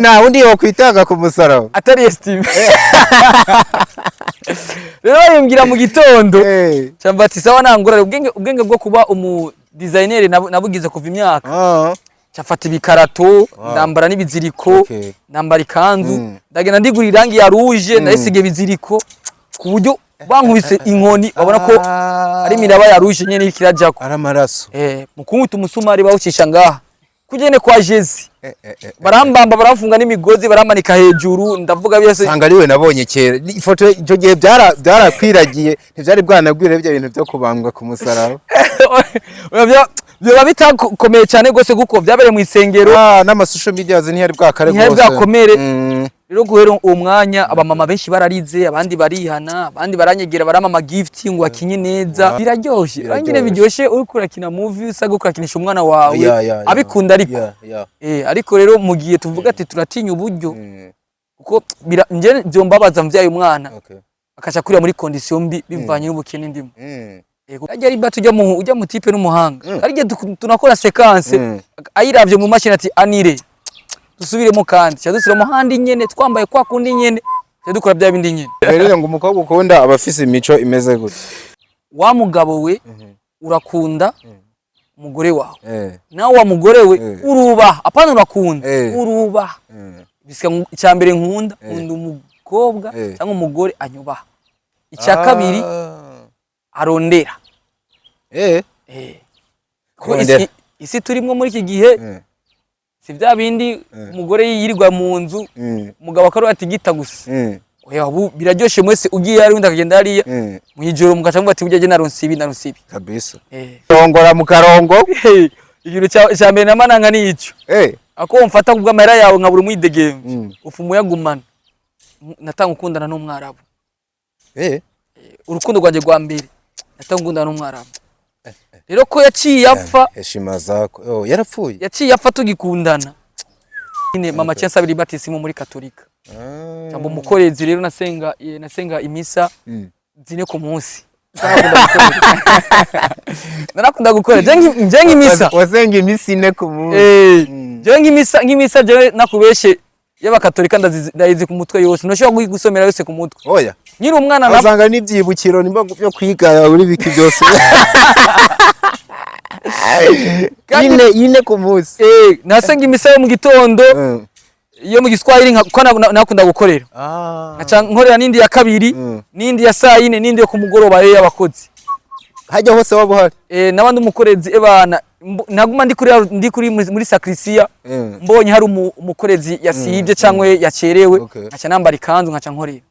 Na undi yo kwitaga ku musaraba atari Estimé. Rero yimbwira mu gitondo cyambati sawa nangura ubwenge bwo kuba umu designer nabugize kuva imyaka cyafata ibikarato ndambara n'ibiziriko ndambara ikanzu ndagenda ndigura irangi ya rouge ndayisige biziriko ku buryo bankubise inkoni babona ko ari miraba ya rouge nyene ikirajako ari amaraso mukunguta umusumari bawucisha ngaha kugene kwa Jezi barambamba barafunga n'imigozi baramanika hejuru ndavuga byose sanga ariwe nabonye kera ifoto icyo gihe byarakwiragiye ntivyari bwanagwire byo bintu byo kubambwa ku musaraba byo bitakomeye cyane gose guko byabereye mu isengero n'amasocial media ntiyari bwakare gose ntiyari bwakomere rero guhera uwo mwanya abamama benshi bararize abandi barihana abandi baranyegera baramama gift ngo akinye neza biraryoshe bangire biryoshe uri kurakina movie usaga ukurakinisha umwana wawe abikunda ariko ariko rero mugiye tuvuga ati turatinya uburyo kuko nje byombabaza mvyaye umwana akaca kurira muri condition mbi bivanye n'ubukene ndimo ajya ari batu ujya mu type n'umuhanga arije tunakora sequence ayiravye mu machine ati anire dusubiremo kandi cyadusiramo handi nyene twambaye kwa kundi nyene cyadukora bya bindi nyene rero ngo umukobwa ukunda abafise imico imeze gute wa mugabo we urakunda umugore wawe nawe wa mugore we uruba apana urakunda uruba bisika icyambere nkunda umukobwa cyangwa umugore anyubaha icya kabiri arondera isi turimo muri iki gihe si bya bindi umugore yirirwa mu nzu umugabo akaro atigita gusa oya biraryoshe mwese ugiye ari undi akagenda hariya mu ijoro mugaca ngo ati ujye naronse ibi kabisa rongora mu karongo ikintu cya mbere namananga ni ico ako mfata kubwa amahera yawe nkabura umwidegembe ufu muyagumana natanga ukundana n'umwarabu urukundo rwanjye rwa mbere natanga ukundana n'umwarabu rero ko yaciye apfa heshima zako yarapfuye yaciye apfa tugikundana nyine mama cyasabira batisimu muri katolika cyangwa umukorezi rero nasenga imisa zine ku munsi narakunda gukora je nk'imisa wasenga imisa ine ku munsi je nk'imisa je nakubeshe y'abakatolika ndayizi ku mutwe yose nashobora gusomera yose ku mutwe oya nyiri umwana nasanga n'ibyibukiro nimba byo kwiga uri biki byose yine ku munsi nasenga imisa yo mu gitondo iyo mu Giswahili ko nakunda gukorera nkaca nkorera n'indi ya kabiri n'indi ya saa yine n'indi yo ku mugoroba y'abakozi hajya hose wabuhari nabandi umukorezi ebana naguma ndi kuri muri sakrisia mbonye hari umukorezi yasibye cyangwa yacerewe nkaca nambara ikanzu nkaca nkorera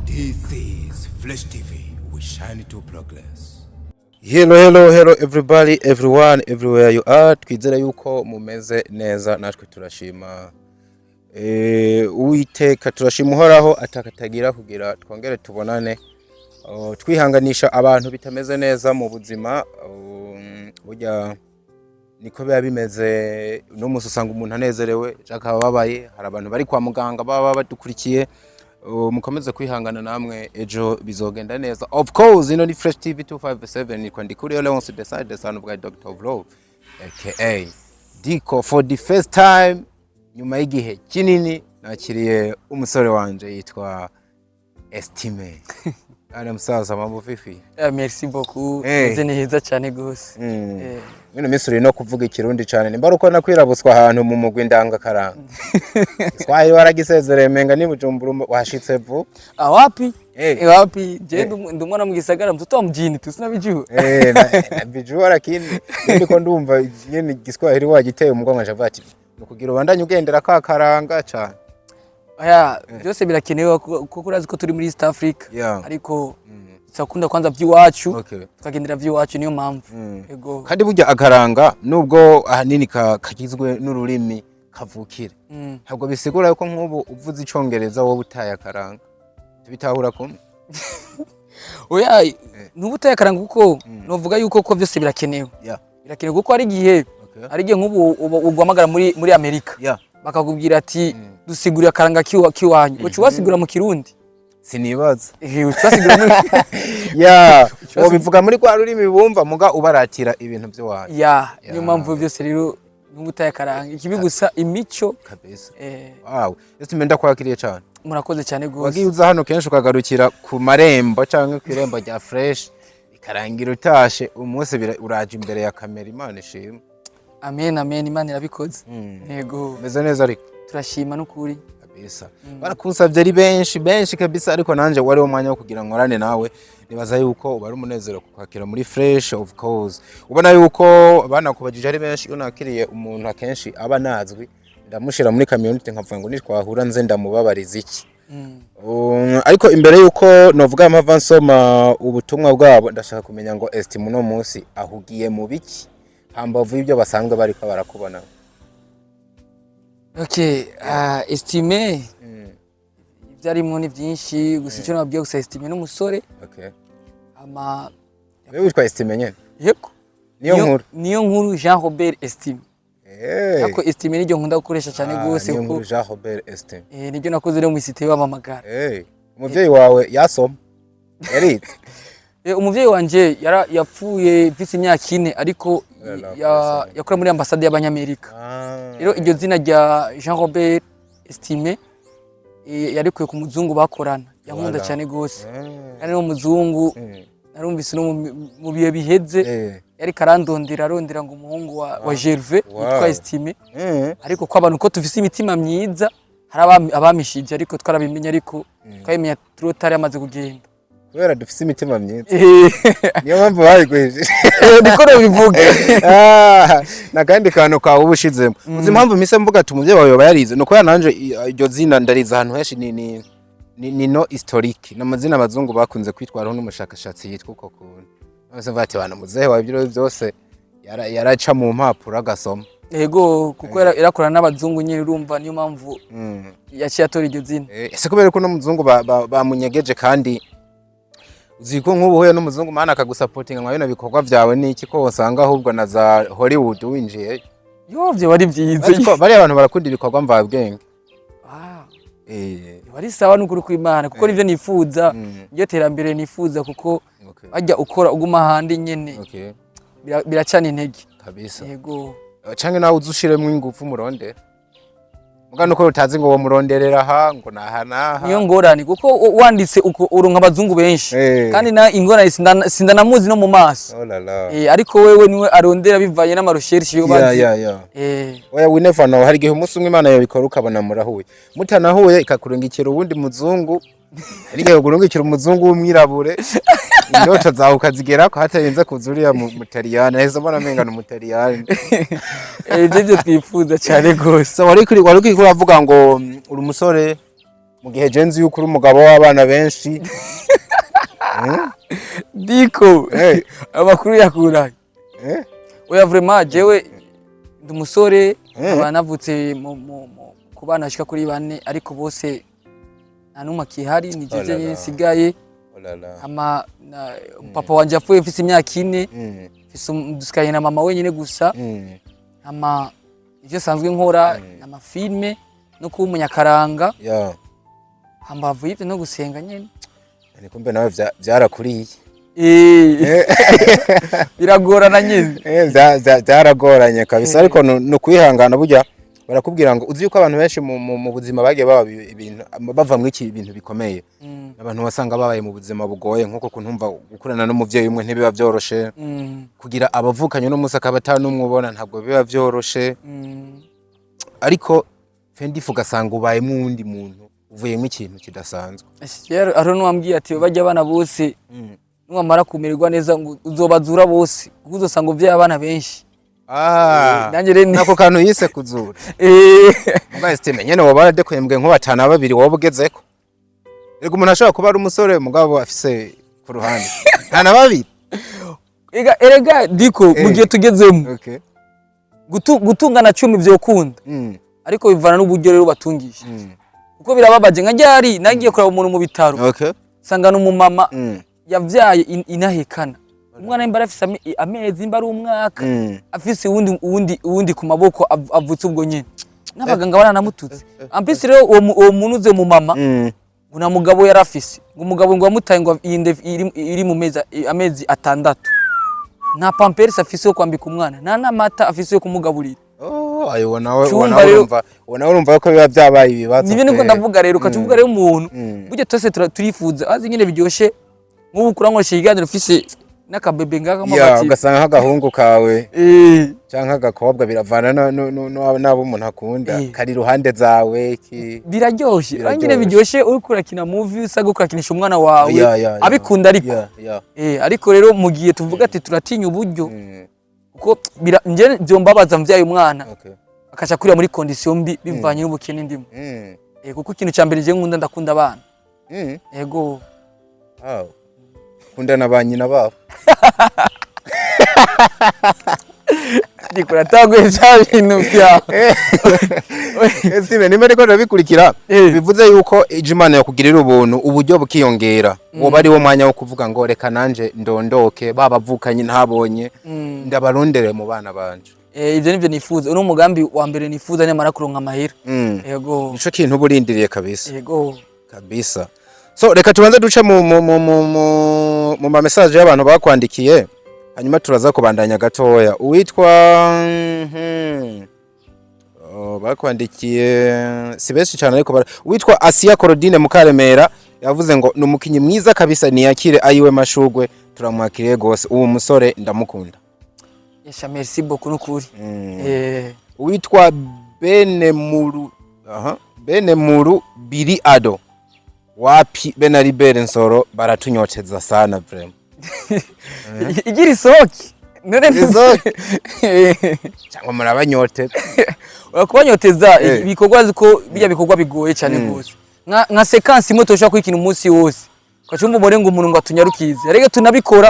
This is Flash TV. We shine to progress. Hello everybody, everyone, everywhere you are. Twizera yuko mumeze neza natwe turashima. Uwiteka turashima uhoraho atakatagira kugira twongere tubonane. Twihanganisha abantu bitameze neza mu buzima. Burya niko biba bimeze no mususanga umuntu anezerewe cyangwa babaye hari abantu bari kwa muganga baba badukurikiye. Mukomeze kwihangana namwe ejo bizogenda neza. Of course ni Fresh TV 257 ni kwandikuri Leonce the son of God Dr. of Love aka Diko for the first time nyuma y'igihe kinini nakiriye umusore wanje yitwa Estimé. Ana musaza mambo vipi? Merci beaucoup. Nze neza cyane gose. Bino misuri no kuvuga ikirundi cyane nimba uko nakwirabuswa ahantu mu mugwi ndanga karanga. Swahili waragisezereye menga ni Bujumbura washitse vu. Wapi? Wapi? Je ndumwana mu gisagara mtoto wa mjini tusinabijua. Nabijua lakini ndiko ndumva nyene Giswahili wagiteye umugongo njavati. Nukugira ubandanye ugendera ka karanga cyane. Aya byose birakenewe kuko urazi ko turi muri East Africa ariko sakunda kwanza by'iwacu tukagendera by'iwacu niyo mpamvu yego kandi burya akaranga nubwo ahanini kagizwe n'ururimi kavukire ntabwo bisigura yuko nk'ubu uvuze icongereza wowe utaye akaranga tubitahura kumwe oya n'ubutaye akaranga kuko novuga yuko ko byose birakenewe birakenewe kuko ari gihe nk'ubu ugwamagara muri Amerika bakakubwira ati dusigurira akaranga kiwanyu ucu wasigura mu kirundi sinibaza ucu wasigura bivuga muri kwa rurimi bumva muga ubaratira ibintu byo wanyu niyo mpamvu byose rero n'ubutaye karanga ikibi gusa imico kabisa wow Estimé ndakwakiriye cyane murakoze cyane gose wagiye uza hano kenshi ukagarukira ku marembo cyangwa ku irembo rya fresh ikarangira utashe umunsi uraje imbere ya kamera Imana ishimwe amen Imana irabikoze yego meze neza ariko turashima n'ukuri kabisa barakusavye ari benshi kabisa ariko nanje wari umwanya wo kugira ngorane nawe nibaza yuko ubari umunezero kukwakira muri fresh of course ubona yuko abana kubajije ari benshi iyo nakiriye umuntu akenshi aba nazwi ndamushira muri community nkavuga ngo nitwahura nze ndamubabariza iki ariko imbere yuko novuga amava nsoma ubutumwa bwabo ndashaka kumenya ngo Estimé no munsi ahugiye mu biki hambavu y'ibyo basanzwe bariko barakubona Okay, Estimé ivyarimo ni byinshi gusa icyo nabwiye gusa Estimé n'umusore. Okay. Wewe witwa Estimé nyene? Yego. Niyo nkuru Jean Robert Estimé. Ako Estimé nijyo nkunda gukoresha cyane gose ko. Niyo nkuru Jean Robert Estimé. Nijyo nakoze rero mu site y'abamamagara. Umuvyeyi wawe yasoma. Yaritse. Umuvyeyi wanje yapfuye mfise imyaka 4 ariko yakora muri ambassade y'abanyamerika. Rero iryo zina rya Jean Robert Estimé yarikuye ku muzungu bakorana yankunda cyane gose. Ari no muzungu narumvise no mu bihe biheze yari karandondera arondera ngo umuhungu wa Gervais witwa Estimé. Ariko ko abantu ko tufise imitima myiza hari abamishije ariko twarabimenya ariko twayimenya turotari amaze kugenda. Kubera dufise imitima myiza niyo mpamvu bayigweje niko bivuga nakandi kantu kawe ubushizemo uzi impamvu mise mvuga ati umuvyeyi wawe bayarize no kubera nanje iryo zina ndariza ahantu henshi ni no historique n'amazina abazungu bakunze kwitwaraho n'umushakashatsi yitwa uko kuntu bose bati bana muzehe wawe ibyo byose yaraca mu mpapuro agasoma yego kuko irakorana n'abazungu nyine urumva niyo mpamvu yaciye atora iryo zina ese kubera ko no muzungu bamunyegeje kandi uziko nk'ubuhuye n'umuzungu mana akagusapotinga mwa bino bikorwa byawe niki ko wasanga ahubwo na za Hollywood winjiye byo bari byiza bari abantu barakunda ibikorwa mvabwenge bari sawa n'ukuri kw'Imana kuko nivyo nifuza iyo terambere nifuza kuko ajya ukora uguma handi nyene biracana intege kabisa yego canke nawe uzushiremo ingufu muronde mugano ko utazi ngo wo muronderera ha ngo naha niyo ngorane kuko wanditse uko uronka abazungu benshi kandi na ingorane sindanamuzi no mu maso ariko wewe niwe arondera bivanye n'amarusherishi yo bazi oya we never know hari gihe umunsi umwe Imana yabikora ukabona murahuye mutanahuye ikakurungikira ubundi muzungu hari gihe kurungikira umuzungu w'umwirabure indoto zawe ukazigera ko hatarenze kuzuriya mu Taliyani heza mbona mengana mu Taliyani ibyo twifuza cyane gose so wari uravuga ngo uri umusore mu gihe jenzi yuko uri umugabo w'abana benshi diko amakuru yakuraye oya vraiment jewe ndi umusore abanavutse ku bana ashika kuri 4 ariko bose nta numwe kihari ni jeje nyine sigaye ama papa wanje apfuye mfise imyaka 4 mfise duskaye na mama wenyine gusa ama ivyo sanzwe nkora amafilme no kuba umunyakaranga hambavu y'ibyo no gusenga nyene ni kumbe nawe byarakuriye biragorana nyene byaragoranye kabisa ariko no kwihangana burya barakubwira ngo uzi yuko abantu benshi mu buzima bagiye baba ibintu bava mu iki ibintu bikomeye abantu wasanga babaye mu buzima bugoye nkuko kuntumva gukurana n'umuvyeyi umwe ntibiba byoroshe kugira abavukanye no musaka batanumwe ubona ntabwo biba byoroshe ariko fendifu gasanga ubaye mu wundi muntu uvuye mu ikintu kidasanzwe aro nwambwiye ati bajya abana bose nwamara kumererwa neza ngo uzobazura bose kuko uzosanga uvye abana benshi nanjye rero nako kantu yise kuzura muga Estimé nyene wo baradekwembwe nko batana babiri wowe ugezeko ego umuntu ashobora kuba ari umusore mugabo afise ku ruhande ntana babiri erega diko mu gihe tugezemo gutungana 10 byo kunda ariko bivana n'uburyo rero batungisha kuko birababaje nka ryari nagiye kuraba umuntu mu bitaro sanga n'umumama yavyaye inahekana umwana imbara afise amezi imbara umwaka afise uwundi ku maboko avutse ubwo nyene n'abaganga baranamututse ampisi rero uwo muntu uze mu mama una mugabo yarafise ngo umugabo ngo wamutaye ngo iri mu amezi atandatu nta pampers afise yo kwambika umwana nta namata afise yo kumugaburira. Ayo nawe urumva ko biba byabaye ibibazo. Nibyo niko ndavuga rero ukacuvuga rero umuntu buryo twese turifuza azi nyine biryoshe nk'ubu kurankoresha ikiganiro ufise n'akabebe ngaka amabati ugasanga nk'agahungu kawe canka agakobwa biravana nabo umuntu akunda kari ruhande zawe biraryoshe nyine biryoshe uri kurakina movie usaga ukurakinisha umwana wawe abikunda ariko ariko rero mu gihe tuvuga ati turatinya uburyo kuko nje byombabaza mvyaye umwana akaca kurira muri condition mbi bivanye n'ubukene ndimo kuko ikintu cyambere je nkunda ndakunda abana yego kunda nabanyina babo ndikura tagwe cyabintu bya Estimé nimba riko ndabikurikira bivuze yuko Imana yakugirira ubuntu uburyo bukiyongera woba ari wo mwanya wo kuvuga ngo reka nanje ndondoke babavukanye ntabonye ndabarondere mu bana banje. Ivyo nivyo nifuza uno mugambi wa mbere nifuza nyamara kuronka amahera. Yego nico kintu burindiriye kabisa. Yego kabisa. So reka tubanze duce mu ma message y'abantu bakwandikiye hanyuma turaza kubandanya gatoya. Uwitwa bakwandikiye sibeshi cyane ariko uwitwa Asia Korodine Mukaremera yavuze ngo numukinyi mwiza kabisa niyakire ayiwe mashugwe turamwakiriye gose uwo musore ndamukunda. Yesha merci beaucoup nukuri. Uwitwa Benemuru Biri Ado wapi Benaribere Nsoro baratunyoteza sana vraiment. Igira isoki none isoki cyangwa murabanyoteza kubanyoteza ibikorwa ziko bijya bikorwa bigoye cyane gose nka sequence imwe toshaka kwikina umunsi wose kwacumba umurengo umuntu ngo atunyarukize ariko tunabikora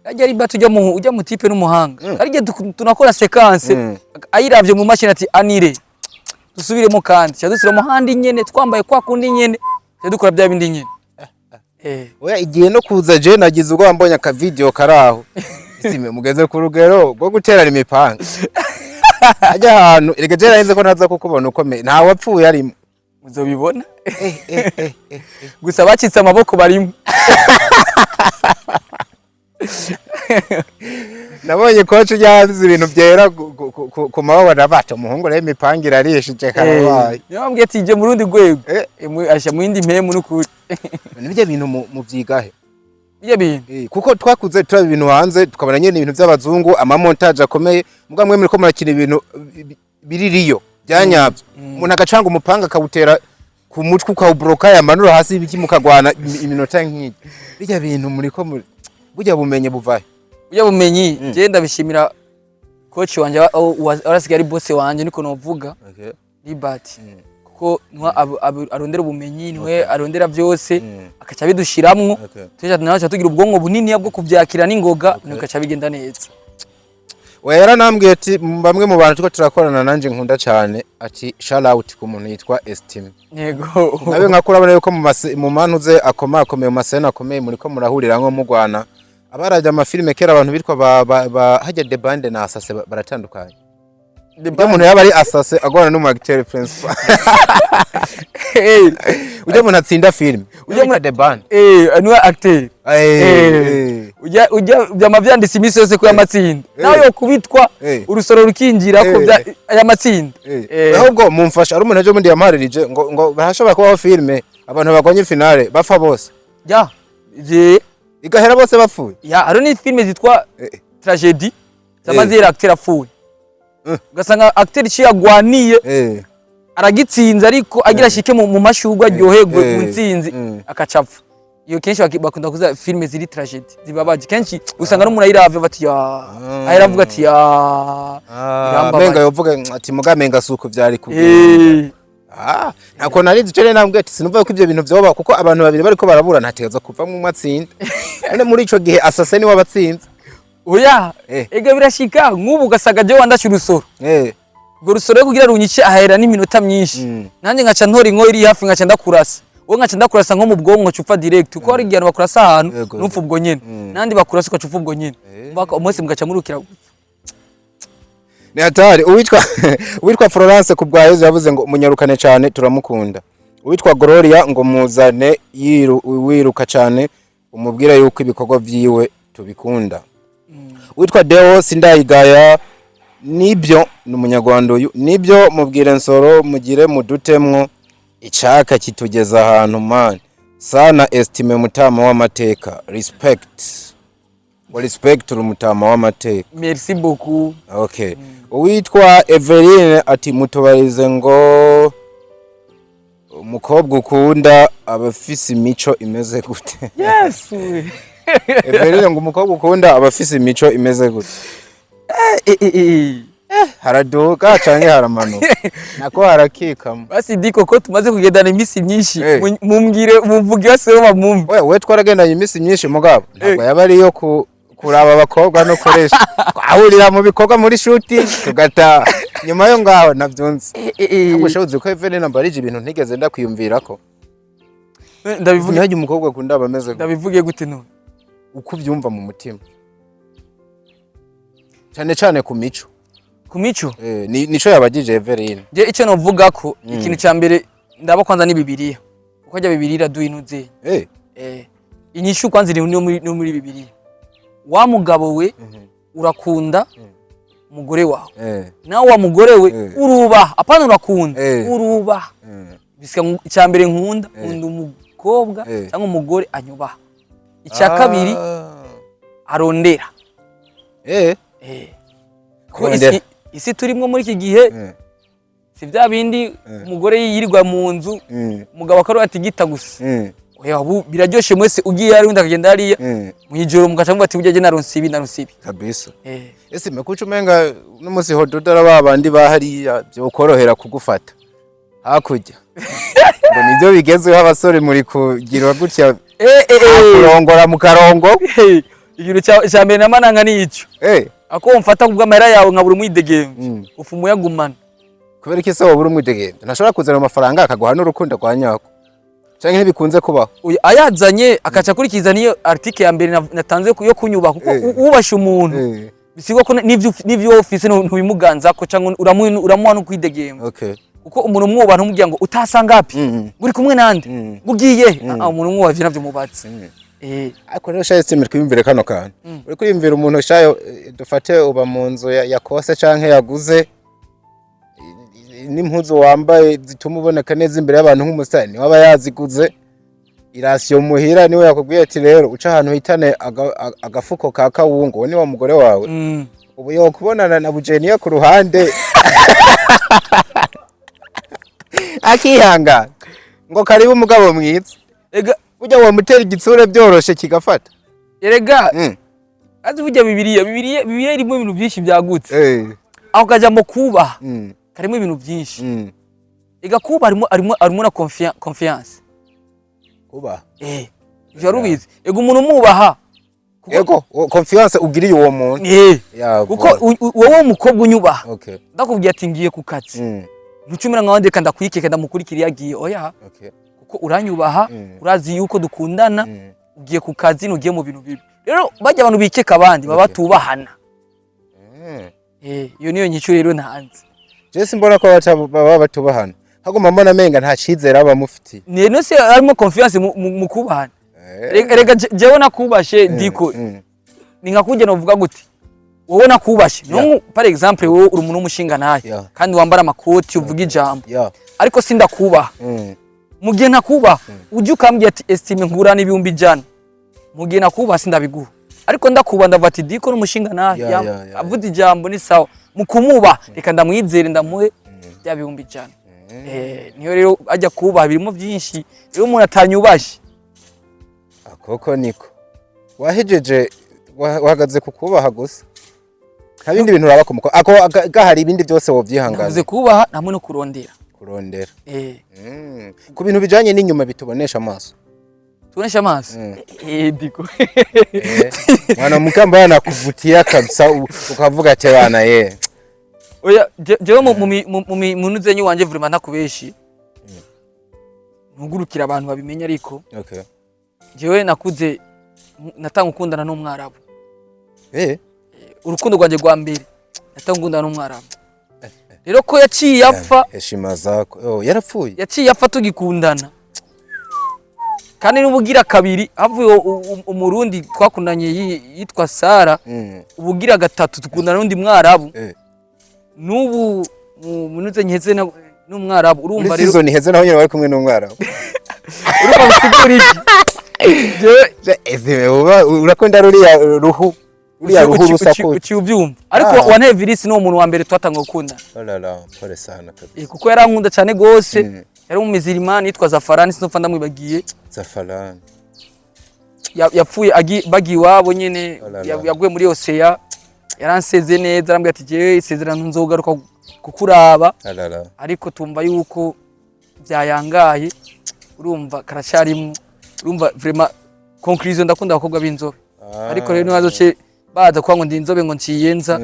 ajya ari batu ujya mu type n'umuhanga ariko tunakora sequence ayiravye mu machine ati anire dusubiremo kandi cyadusiramo handi nyene twambaye kwa kundi nyene cyadukora bya bindi nyene oya igihe no kuza je nagize ubwo mbonye aka video karaho Estimé mugeze ku rugero rwo guterana imipanga ajya ahantu erega je narinze ko naza kukubona ukomeye nta wapfuye arimo muzobibona gusa bacitse amaboko barimo nabonye coach yavuze ibintu byera ku mababa bato umuhungu rero imipanga arishije karabaye yambwiye ati je mu rundi rwego asha mu yindi mpemu n'ukuri nibyo bintu mu byigahe bijya bintu kuko twakuze turi ibintu hanze tukabona nyene ibintu by'abazungu ama montage akomeye muga mwe ko murakina ibintu biririyo byanyabyo umuntu agacanga umupanga akawutera ku mutwe ukawubroka yamanura hasi ibiki mukagwana iminota nk'iki bijya bintu muri ko burya bumenye buvahe burya bumenyi je ndabishimira coach wanje arasigari boss wanje niko novuga Libati kuko ntwa arondera ubumenyi ntwe arondera byose akaca bidushiramwo tuje naho tugira ubwonko bunini bwo kuvyakira n'ingoga nukaca bigenda neza. Wera nambwiye ati bamwe mu bantu tuko turakorana nanje nkunda cyane ati shout out ku muntu yitwa Estimé. Yego nabe nkakurabona yuko mu mantuze akomeye mu masena akomeye muri ko murahurira nko mu Rwanda abaraje amafilme kera abantu bitwa hajya de bande na asase baratandukanye. Debya muntu yaba ari asase agwana n'umu acteur principal. Ujya muntu atsinda film. Ujya muri de bande. Anwa acteur. Ujya byama vyanditse imisi yose ko yamatsinda. Nayo kubitwa urusoro rukinjira ko aya matsinda. Ahubwo mumfasha ari umuntu aje mundi yamaririje ngo bahashobora kubaho filme abantu bagwanye finale bapfa bose. Ja. Je igahera bose bapfuye. Ya ari ni filme zitwa tragedy. Zamazira acteur apfuye. Gasanga acteur ciyagwaniye aragitsinza ariko agira shike mu mashugwa ryohegwe mutsinzi akacapfa. Iyo kenshi bakunda kuza filme ziri tragedy zibabaje kenshi usanga no murayirave bati ya ayiravuga ati ya menga yovuga ati mugamenga suko vyari kuvuga nako nari zicere nambwe ati sinumva ko ivyo bintu vyoba kuko abantu babiri bariko barabura ntategeza kuva mu matsinda none muri ico gihe assassin wabatsinze oya ega birashika nk'ubu gasaga je wandasha urusoro ngo rusoro yo kugira runyice ahera n'iminota myinshi nanje ngaca ntora inko iri hafi ngaca ndakurasa wo ngaca ndakurasa nko mu bwonko cupfa direct uko ari igihano bakurasa ahantu n'upfa ubwo nyene nandi bakurasa uko cupfa ubwo nyene mbaka umunsi mugaca murukira ni hatari uwitwa Florence kubwayo yavuze ngo munyarukane cyane turamukunda Uwitwa Gloria ngo muzane wiruka cyane umubwira yuko ibikorwa vyiwe tubikunda. Uwitwa Deo sindayigaya nibyo n'umunyarwanda uyu nibyo mubwire Nsoro mugire mudutemwo icaka kitugeza ahantu man sana Estimé mutama w'amateka respect umutama w'amateka. Merci beaucoup. Okay. Uwitwa Eveline ati mutubarize ngo umukobwa ukunda abafise imico imeze gute? Yes. Eveline ngo umukobwa ukunda abafise imico imeze gute? Haraduka canke haramanuka nako harakikamo. Basi diko ko tumaze kugendana imisi myinshi mumbwire muvuge wese bamumva. Wewe twaragendanye imisi myinshi mugabo ntabwo yaba ari yo kuraba abakobwa no koresha ahurira mu bikorwa muri shuti tugata nyuma yo ngaho navyunze. Ubushobozi ko Eveline mbarije ibintu ntigeze ndakwiyumvirako. Ndabivuge haje umukobwa akunda abameze ndabivuge gute none uko byumva mu mutima cyane ku mico nico yabagije Eveline. Je icyo novuga ko ikintu cya mbere ndaba kwanza ni Bibiliya uko ajya Bibiliya duinuze inyishu kwanza iri no muri Bibiliya wa mugabo we urakunda umugore wawe nawe wa mugore we uruba apana urakunda uruba bisika icya mbere nkunda umukobwa cyangwa umugore anyubaha icya kabiri arondera isi turimwo muri iki gihe si bya bindi umugore yirirwa mu nzu umugabo akaruha ati gita gusa oya ubu biraryoshe mwese ugiye ari undi akagenda hariya mu ijoro mugaca ngo ati ujye naronse ibi kabisa. Ese mekuca umenga n'umusi hododora babandi bahariya byo korohera kugufata hakujya ngo nibyo bigezweho abasore muri kugira gutya kurongora mu karongo igihe cya mbere namananga nico ako mfata kubwa amahera yawe nkabura umwidegembe ufu muyagumana kubera iki se wabura umwidegembe ntashobora kuzana amafaranga akaguha n'urukundo kwa nyako cyangwa ntibikunze kubaho ayazanye akaca kurikiza niyo article ya mbere natanze yo kunyubaha kuko ubasha umuntu bisigwa ko n'ivyo office ntubimuganza ko cyangwa uramuha no kwidegembe kuko umuntu umwubaha ntumubwira ngo utasanga hapi uri kumwe nande ngugiye umuntu umwubaha navyo mubatse ariko rero shaye Estimé twimvire kano kantu uri kwimvira umuntu shaye dufate uba mu nzu yakose canke yaguze n'impuzu wambaye zituma uboneka neza imbere y'abantu nk'umusitari niwe aba yaziguze irasiyo muhira niwe yakubwiye ati rero uca ahantu hitane agafuko ka kawungu uwo ni wa mugore wawe ubu yo kubonana na Bujeniya ku ruhande akihanga ngo karibu umugabo mwiza burya wa mutera igitsure byoroshe kigafata erega azi burya Bibiliya irimo ibintu byinshi byagutse aho kaja mu kubaha karimo ibintu byinshi ega kuba arimo na confiance kuba jarubizi ega umuntu umubaha ego confiance ugiriye uwo muntu kuko wowe umukobwa unyubaha ndakubwiye ati ngiye ku kazi ntucumira nkawande kanda kwikeka ndamukurikira yagiye oya kuko uranyubaha urazi yuko dukundana ugiye ku kazi nugiye mu bintu bibi rero bajya abantu bikeka abandi baba tubahana iyo niyo nyico rero ntanze Jesse mbona ko baba batubahana haguma mbona menga nta cizera aba mufiti none se arimo confiance mu kubahana rega jewe nakubashe diko ningakunje no vuga gute wowe nakubashe no par exemple wowe uri umuntu umushinga naye kandi wambara amakoti uvuga ijambo ariko sindakubaha mugihe nakubaha uje ukambye ati Estimé ngurana ibihumbi jana mugihe nakubaha sindabiguha ariko ndakubaha ndavuga ati diko n'umushinga naye avuze ijambo ni sawa mukumuba reka ndamwizere ndamuhe bya bihumbi jana niyo rero ajya kubaha birimo byinshi rero umuntu atanyubashe akoko niko wahejeje wahagaze kukubaha gusa nta bindi bintu uraba kumuko ako gahari ibindi byose wovyihangana navuze kubaha namwe no kurondera ku bintu bijanye n'inyuma bitubonesha amaso tubonesha amaso diko mwana mukamba yana kuvutia kabisa ukavuga ati bana oya jewe mu munuzenyi wanje vraiment ntakubeshi ntugurukira abantu babimenya ariko jewe nakuze natanga ukundana n'umwarabu urukundo rwanje rwa mbere natanga ukundana n'umwarabu rero ko yaciye apfa heshima zako yarapfuye yaciye apfa tugikundana kandi n'ubugira kabiri havuye umurundi twakundanye yitwa Sara ubugira gatatu tukundana n'undi mwarabu n'ubu munuze nkeze n'umwarabu urumva rero season heze naho nyine bari kumwe n'umwarabu urumva bisigura iki Estimé urakunda ruriya ruhu rusakuye uciye ubyumva ariko wanteye virisi no umuntu wa mbere twatanga gukunda pole sana kabisa kuko yarankunda cyane gose yari umumizirimani yitwa Zafarani sinopfa ndamwibagiye Zafarani yapfuye bagiye iwabo nyene yaguye muri Oseya yaranseze neza arambwira ati jewe isezerano nzogaruka kukuraba ariko tumva yuko byayangaye urumva karacyarimwe urumva vraiment conclusion ndakunda abakobwa b'inzobe ariko rero nazoce baza kwa ngo ndi inzobe ngo nciyenza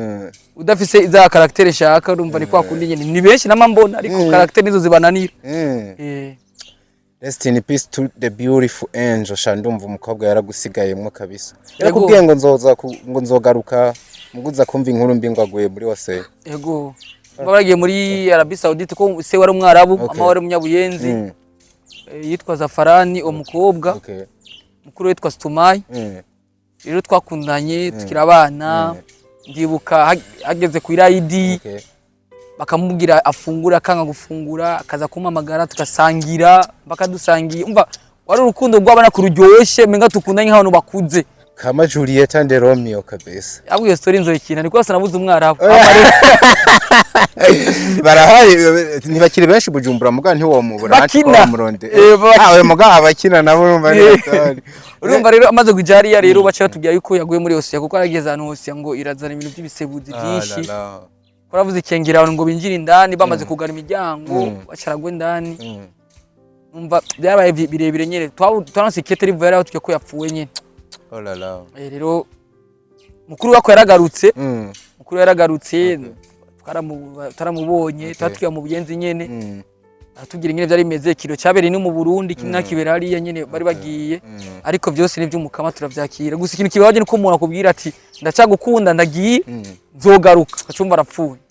udafise za caractère shaka urumva ni kwa kundi nyene ni benshi namambona ariko caractère nizo zibananira Rest in peace to the beautiful angel shandumva umukobwa yaragusigayemwo kabisa yarakubwiye ngo nzogaruka muguza kumva inkuru mbi ngo aguye muri wase yego baragiye muri Arabie Saoudite ko se wari umwarabu ama wari umunyabuyenzi yitwa Zafarani umukobwa mukuru witwa Stumai rero twakundanye tukira abana ndibuka hageze ku irayidi bakamubwira afungura kanga gufungura akaza kumamagara tugasangira bakadusangiye umva wari urukundo rw'abana kuryoshye menga tukundanye nk'abantu bakuze kama Julieta and Romeo kabisa abwiye story nzoyikina niko sanabuze umwarabu barahari ntibakiri benshi Bujumbura muga ntiwomubura bakina muronde muga abakina nabo urumva ni batari urumva rero amaze kujariya rero baca batubwira yuko yaguye muri Oseya kuko arageze ahantu Oseya ngo irazana ibintu by'ibisebuzi byinshi baravuze ikengera ngo binjire indani bamaze kugara imiryango bacaragwe indani umva byabaye birebire nyene twanose kete rivuye yari atuje ko yapfuwe nyene rero mukuru wako yaragarutse mukuru yaragarutse taramubonye twatwiye mu buyenzi nyene atubwira nyene byari bimeze kiro cyabereye no mu Burundi kimwe kibera hariya nyene bari bagiye ariko byose nivyo umukama turavyakira gusa ikintu kibaje niko umuntu akubwira ati ndacagukunda ndagiye nzogaruka acumva arapfuye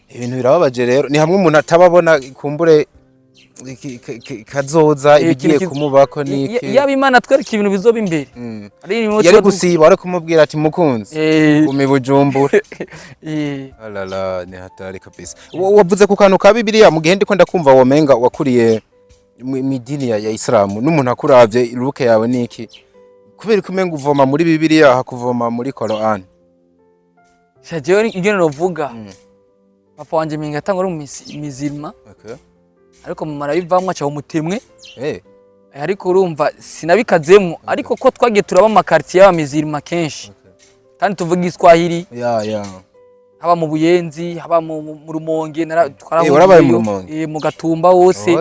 ibintu birababaje rero ni hamwe umuntu atababona kumbure kazoza ibigiye kumubako niki yaba Imana twereka ibintu bizoba imbere yari gusiba ari kumubwira ati mukunzi umibujumbura ni hatari kabisa wavuze ku kantu ka Bibiliya mu gihe ndiko ndakumva womenga wakuriye midini ya Islam n'umuntu akuravye iruke yawe niki kubera kumenga uvoma muri Bibiliya hakuvoma muri Quran shajewe ingene novuga papa wanje minga tangwa ari umizirima ariko mu marayivamwe acha umutemwe ariko urumva sinabikazemo ariko ko twagiye turaba amakartier y'abamizirima kenshi kandi tuvuga Iswahili haba mu Buyenzi haba mu Rumonge twarahuye mu Gatumba wose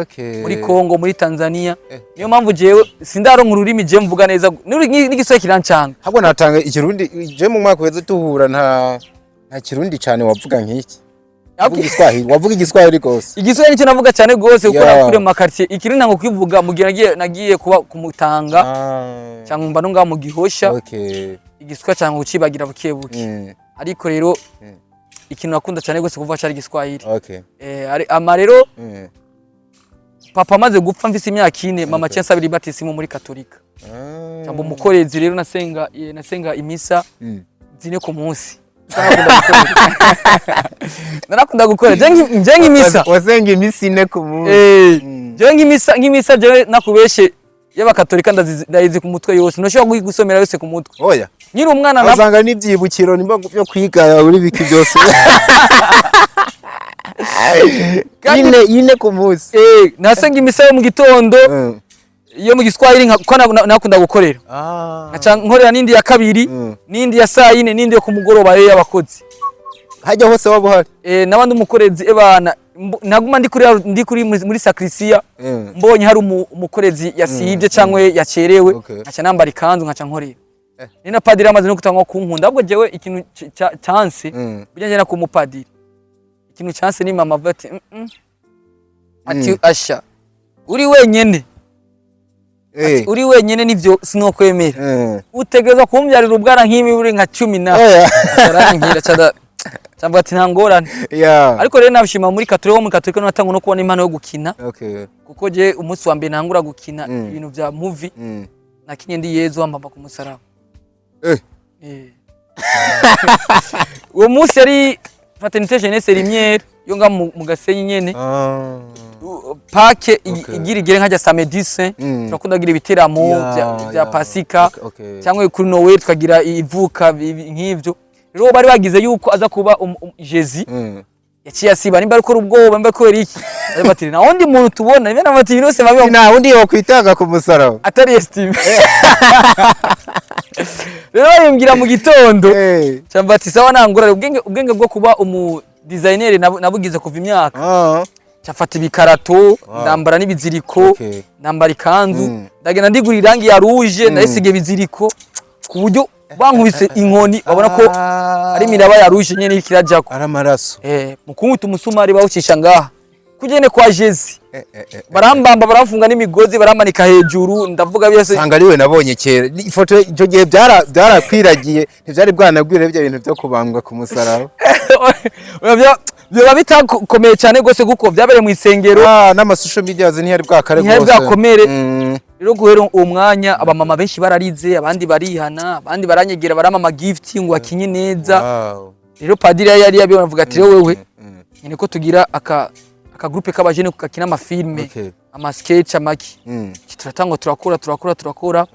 muri Kongo muri Tanzania niyo mpamvu jewe sindaronka ururimi je mvuga neza n'igiswahili kirancanga habwo natanga ikirundi je mu mwaka weze tuhura nta kirundi cyane wavuga nk'iki wavuga igiswahili gose igiswahili nicyo navuga cyane gose uko nakure mu makartier ikirundi ntango kwivuga mu gihe nagiye kuba kumutanga cyangwa mba nunga mu Gihosha igiswahili cyangwa ucibagira bukebuke ariko rero ikintu nakunda cyane gose kuvuga cyari igiswahili ama rero papa amaze gupfa mfise imyaka 4 mama cyasabira batisimu muri katolika cyangwa umukorezi rero nasenga imisa zine ku munsi narakunda gukora je nk'imisa wasenga imisi ne ku munsi je nk'imisa je nakubeshe y'abakatolika ndayizi ku mutwe yose ntushobora gusomera yose ku mutwe oya nyiri umwana nasanga n'ivyibukiro nimba byo kwiga uri biki byose yine ku munsi nasenga imisa yo mu gitondo iyo mu Giswahili ko nakunda gukorera nkaca nkorera n'indi ya kabiri n'indi ya saa 4 n'indi yo ku mugoroba y'abakozi hajya hose wabuhari nabandi umukorezi ebana naguma ndi kuri muri sakrisia mbonye hari umukorezi yasibye cyangwe yacerewe nkaca nambara ikanzu nkaca nkorera nina padiri amaze no kutangwa kunkunda ahubwo jewe ikintu chance bijyanye na ku mupadiri ikintu chance ni mama vati ati asha uri wenyene uri wenyene nivyo sinokwemera utegeza kumbyarira ubwara nk'imi uri nka 10 na arankira cada cyangwa ati nta ngorane. Yeah. Ariko rero nabishima muri Catholique, muri Catholique natangwa no kubona impano yo gukina. Okay. Kuko je umunsi wa mbere ntangura gukina ibintu vya movie. Nakinye ndi Yezu amamba ku musaraba. Uwo munsi yari fraternité jeunesse Limière yo nga mu Gasenyi nyene. Pake igirigere nkajya samedi saint turakunda gira ibiteramo bya Pasika cyangwa kuri Noel tukagira ivuka nk'ivyo. Rero bari bagize yuko aza kuba Jezi. Yaciye asiba nimba ariko ubwoba mba ko iki. Bati na undi muntu tubona niba nabati birose babe na undi yo kwitanga ku musaraba. Atari Estimé. Rero yimbwira mu gitondo cyamba ati sawa nangura ubwenge bwo kuba umu designer nabugize kuva imyaka. Cyafata ibikarato ndambara n'ibiziriko ndambara ikanzu ndagenda ndigura irangi ya rouge ndayisige biziriko ku buryo bankubise inkoni babona ko ari miraba ya rouge nyene ikirajako ari amaraso mukunguta umusumari bawucisha ngaha kugene kwa Jezi barambamba barafunga n'imigozi baramanika hejuru ndavuga byose sanga ariwe nabonye kera ifoto icyo gihe byarakwiragiye ntivyari bwanagwire ibyo bintu byo kubambwa ku musaraba biba bitakomeye cyane gose guko byabereye mu isengero n'amasocial media ntiyari bwakare gose ntiyari bwakomere. Rero guhera uwo mwanya abamama benshi bararize abandi barihana abandi baranyegera baramama gift ngo akinye neza. Rero padiri yari yabivuga ati rero wewe nyine ko tugira aka groupe k'abajene kakina amafilme ama sketch amaki turatanga turakora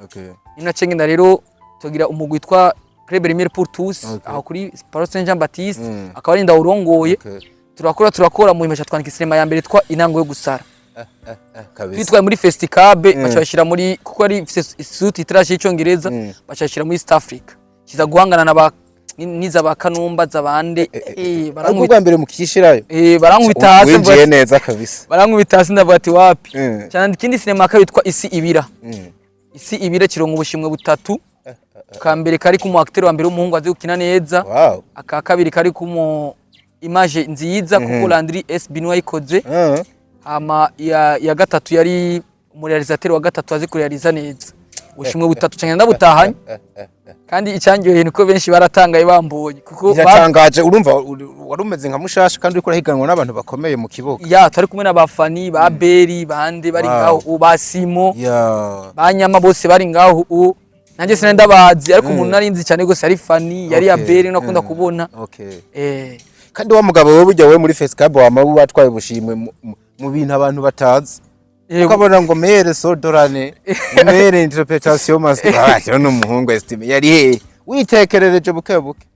nina cengenda rero tugira umugwi witwa Club Lumière pour tous aho kuri Paroisse Saint Jean Baptiste akaba ari ndawurongoye turakora mu imesha twandika cinema ya mbere twa inango yo gusara twitwaye muri festival bacashira muri kuko ari suit itraje y'icyongereza bacashira muri East Africa kiza guhangana na niza bakanumba zabande barankubita mbere mu kishirayo barankubita hasi winjiye neza kabisa barankubita hasi ndavuga ati wapi cyane ikindi cinema kabitwa isi ibira isi ibira kirongo ubushimwe butatu kambere kari ku mu acteur wa mbere w'umuhungu azi gukina neza aka kabiri kari ku mu image nziza kuko Landry SB no yikoze ama ya gatatu yari umurealisateur wa gatatu azi kurealiza neza ubushimwe butatu cyane ndabutahanye kandi icyangiye niko benshi baratangaye bambonye kuko yatangaje urumva warumeze nka mushasha kandi uriko rahiganwa n'abantu bakomeye mu kibuga tari kumwe n'abafani ba Beri bande bari ngaho basimo banyama bose bari ngaho nanjye sina ndabazi ariko umuntu narinzi cyane gose ari fani yari ya Beri nakunda kubona kandi wa mugabo we burya we muri festival wamabu batwaye bushimwe mu bintu abantu batazi ukabona ngo mere sodorane mere interpretation master n'umuhungu Estimé yari he witekerereje bukebuke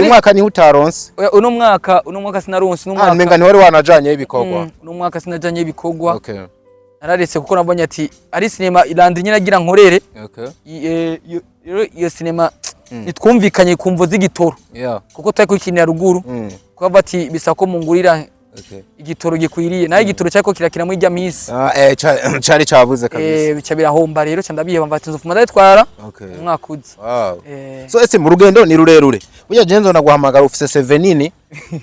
umwaka ni utaronse uno mwaka sinaronse umwaka menga ni wari wanajanye ibikorwa uno mwaka sinajanye ibikorwa nararetse kuko nabonye ati ari cinema Landry nyine agira nkorere iyo cinema itwumvikanye kumvo z'igitoro kuko tari kukinira ruguru kuko bati bisako mungurira igitoro gikwiriye naye igitoro cyako kirakira muri jya misi cyari cyabuze kabisa bica birahomba rero cyandabiheba mvati nzofuma ndayitwara umwaka uzi so ese mu rugendo ni rurerure burya genzo naguhamagara ufise sevenini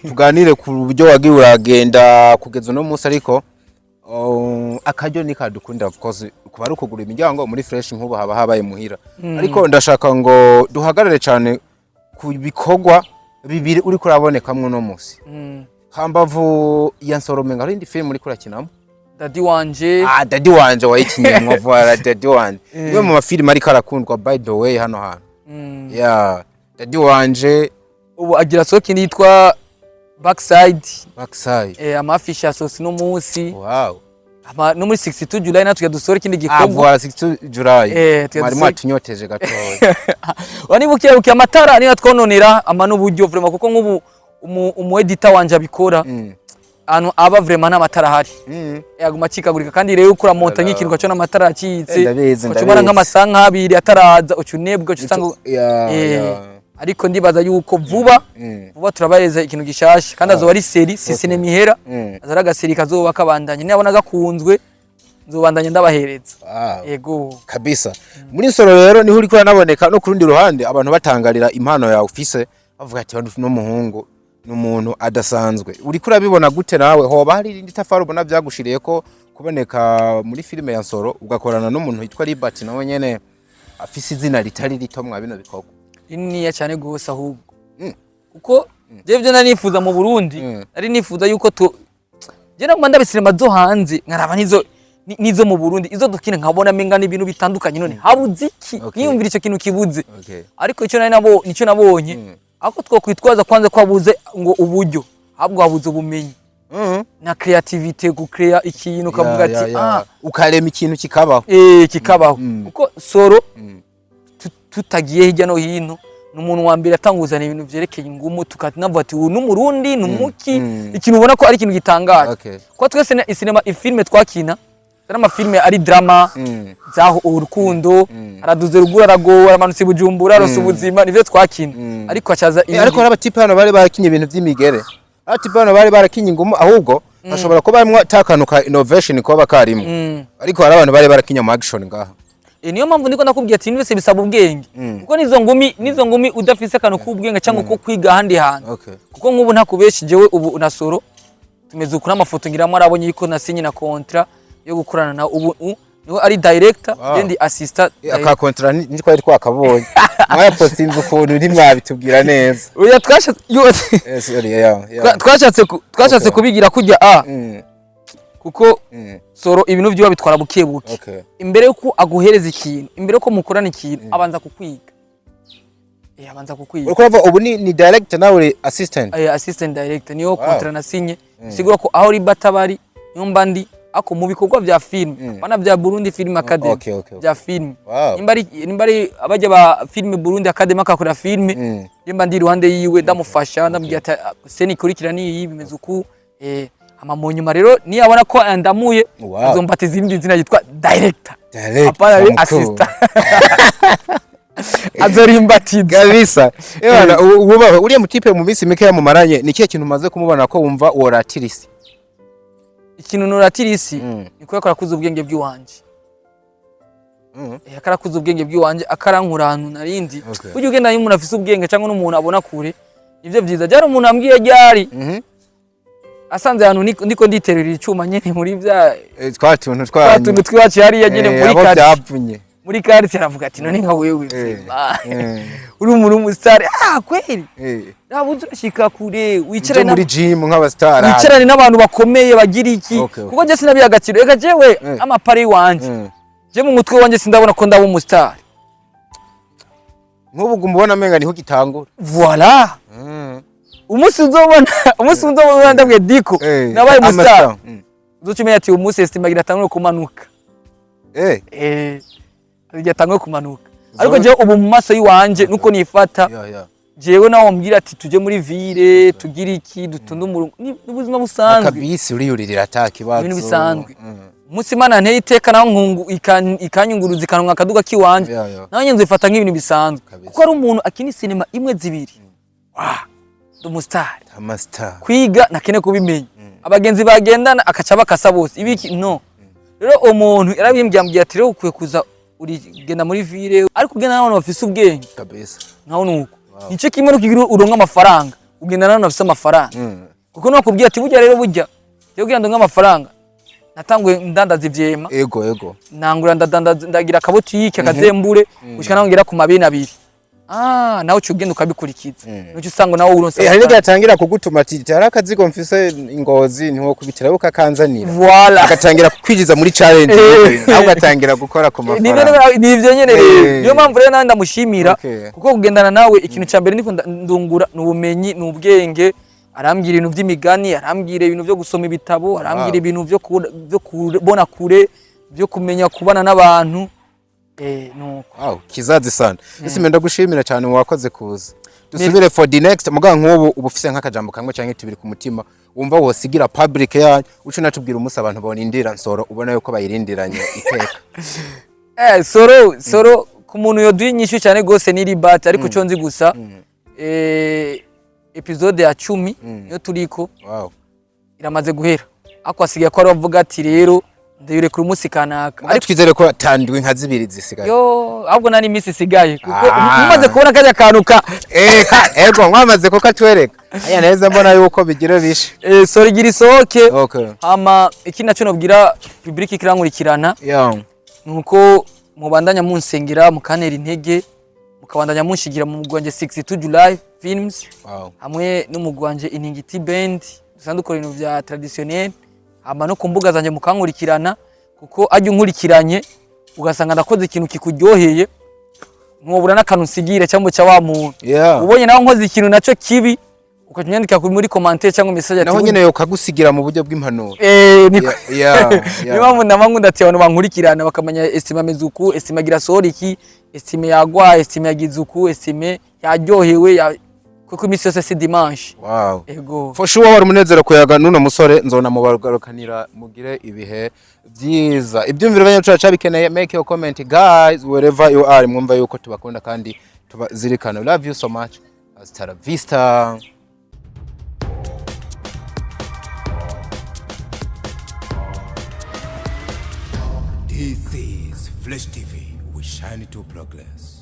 tuganire ku buryo wagiye uragenda kugeza no munsi ariko akaryo ni kadukunda of course kuba ari kugura imiryango muri fresh nkubu haba habaye muhira ariko ndashaka ngo duhagarare cyane ku bikorwa bibiri uri kurabonekamwe no munsi hambavu ya NSORO menga ari indi film uri kurakinamo Daddy wanje Daddy wanje wayikinye mwavara Daddy wanje niwe mu mafilm ari karakundwa by the way hano Daddy wanje ubu agira soki nitwa backside amafisha sosi no munsi no muri 62 July natwe dusora ikindi gikorwa 62 July mwari mwatunyoteje gatoya wanibukiye amatara ni natwononera ama n'uburyo vraiment kuko nk'ubu umu editor wanje abikora anu aba vraiment n'amatara hari yaguma cikagurika kandi rero ukura monta nk'ikintu cyo n'amatara acitse ucumara nk'amasanka abiri ataraza ucunebwe ucusanga ariko ndibaza yuko vuba turabayeza ikintu gishasha kandi azoba ari seri sisine mihera azaraga seri kazoba kabandanye nabona gakunzwe nzobandanya ndabahereza yego kabisa muri NSORO rero niho uri naboneka no kurundi ruhande abantu batangarira impano ya office bavuga ati no muhungu n'umuntu adasanzwe uri kurabibona gute nawe hoba hari irindi tafari ubona byagushiriye ko kuboneka muri filime ya NSORO ugakorana n'umuntu witwa Liberty nawe nyene afise izina ritari rito mwa bino bikorwa iniya cyane gose ahubwo kuko je byo nanifuza mu Burundi ari nifuza yuko je naguma ndabe sinema zo hanze nkaraba nizo mu Burundi izo dukina nkabona menga n'ibintu bitandukanye none habuze iki niyumvira ico kintu kibuze ariko ico nico nabonye ako twokwitwaza kwanza ko habuze ngo uburyo habwo habuze ubumenyi na creativity gucrea ikintu kavuga ati ukarema ikintu kikabaho kikabaho uko soro tutagiye hirya no hino n'umuntu wa mbere atanguzana ibintu vyerekeye ingumu tukatinavuga ati uyu n'umurundi n'umuki ikintu ubona ko ari ikintu gitangaje ko twese isinema ifilme twakina ari amafilme ari drama zaho urukundo araduze rugura aragowe aramanutse Bujumbura arose ubuzima nivyo twakina ariko acaza ariko hari abatipe hano bari barakinye ibintu vy'imigere abatipe hano bari barakinye ingumu ahubwo ashobora kuba barimwo takanuka innovation ko bakarimo ariko hari abantu bari barakinye mu action ngaha niyo mpamvu ndiko nakubwiye ati nivese bisaba ubwenge kuko nizo ngumi udafise kano kubwenge cyangwa ko kwiga handi hantu kuko nk'ubu ntakubeshijewe ubu nasoro tumeze ukuri amafoto ngiramwe arabonye yuko nasinye na contrat yo gukorana na ubu niwe ari director ndi assistant aka contrat ni twari twakabonye mwaya postinze ukuntu ndi mwabitubwira neza oya twashatse kubigira kujya kuko soro ibintu byo bitwara bukebuke imbere yuko aguhereza ikintu imbere yuko mukorana ikintu abanza kukwiga abanza kukwiga uko bava ubu ni director nawe assistant assistant director niyo contrat nasinye sigura ko aho ri batabari niyo mbandi ako mu bikorwa vya film bana vya Burundi Film Academy vya film nimbari abaje ba Film Burundi Academy akakora film yemba ndi ruhande yiwe ndamufasha ndambwiye ati seni kurikira ni ibi bimeze uku amamonyuma rero ni abona ko andamuye azombatiza izindi zina yitwa director apana ari assistant azorimbatiza kabisa ebana ububa uriye mutipe mu minsi mike yamumaranye ni kiye kintu maze kumubona ko wumva woratirisi ikintu noratirisi niko yakarakuza ubwenge bw'iwanje yakarakuza ubwenge bw'iwanje akarankura ahantu narindi ujye ugenda n'umuntu afise ubwenge cyangwa n'umuntu abona kure ivyo vyiza byari umuntu ambwiye ryari asanze ahantu ndiko nditerera icuma nyene muri vya twatuntu twacu yari yagene muri kari aravuga ati none nka wewe uri umuntu umustar kweli nabuze urashika kure wicarane muri gym nk'abastar wicarane n'abantu bakomeye bagira iki kuko je sinabiye agaciro ega jewe amapari wanje je mu mutwe wanje sindabona ko ndaba umustar nk'ubu mbona menga niho gitangura voilà umunsi uzobona ndabwe diko nabaye umustar uzochimenya ati umunsi Estimé giratangura kumanuka giratangura kumanuka ariko je ubu mu maso yiwanje nuko nifata jewe nawo mbwira ati tuje muri ville tugira iki dutunde umurongo n'ubuzima busanzwe kabisi uriyuririra atakibazo ibintu bisanzwe umunsi Imana nteye iteka naho nkungu ikanyunguruza ikanwa akaduga kiwanje naho nyenze ifata nk'ibintu bisanzwe kuko ari umuntu akini sinema imwe zibiri umustar kwiga nakene kubimenya abagenzi bagendana akaca bakasa bose ibiki no rero umuntu yarabimbye ati rero ukwiye kuza urigenda muri ville ariko ugenda n'abantu bafise ubwenge kabisa naho nuko nico kimwe no kugira uronka amafaranga ugenda n'abantu bafise amafaranga kuko no kubwiye ati burya rero burya yo kugira ndonka amafaranga natanguye ndandaza ivyema ego nangura ndagira akabotike akazembure gushika naho ngira ku mabene abiri nawe cyugenda ukabikurikiza nuko usanga nawe uronse hari nige yatangira kugutuma ati hari akazigo mfise ingozi niho kubitira buka kanzanira voilà agatangira kukwijiza muri challenge aho gatangira gukora ku mafaranga nivyo nyene rero niyo mpamvu rero nandi ndamushimira kuko kugendana nawe ikintu cyambere niko ndungura n'ubumenyi n'ubwenge arambwira ibintu by'imigani arambwira ibintu byo gusoma ibitabo arambwira ibintu byo kubona kure byo kumenya kubana n'abantu nuko kizazi sana Estimé ndagushimira cyane wakoze kuza dusubire for the next muga nk'ubu ubufise nk'akajambo kamwe cyangwa tubiri ku mutima wumva wosigira public yanyu uco natubwira umunsi abantu bonindira nsoro ubona yuko bayirindiranye iteka soro ku muntu yoduye inyishu cyane gose ni ribate ariko cyo nzi gusa episode ya 10 yo turiko iramaze guhera akwasigaye ko ari bavuga ati rero ndayure kuri umunsi kanaka ariko twizere ko tandwi nka zibiri zisigaye ahubwo nani imisi isigaye kuko umaze kubona kajya kanuka ego mwamaze ko katwereka aya neza mbona yuko bigira bishe sori gira isohoke hama iki naco nobwira public ikirankurikirana nuko mubandanya munsengera mukanera intege mukabandanya munshigira mu mugwanje 62 July Films Wow. hamwe n'umugwanje Iningiti Band dusanzwe dukora ibintu vya traditionnel hama no ku mbuga zanje mukankurikirana kuko ajya unkurikiranye ugasanga ndakoze ikintu kikuryoheye nkobura n'akantu nsigire cyangwa cya wa muntu ubonye nawe nkoze ikintu naco kibi ukanyandika muri commentaire cyangwa message ati naho nyene yo kagusigira mu buryo bw'impanuro niko niba mundamangu ndati abantu bankurikirana bakamenya Estimé mezuku Estimé agira soriki Estimé yagwa Estimé yagizuku Estimé yaryohewe kuko imisi yose si dimanche. Wow. Ego. For sure wari umunezero kuyaga nuno musore nzona mubagarukanira mugire ibihe byiza. Ibyumviro banyacu bikeneye make your comment guys wherever you are mwumva yuko tubakunda kandi tubazirikana. Love you so much. Hasta la vista. This is Flash TV. We shine to progress.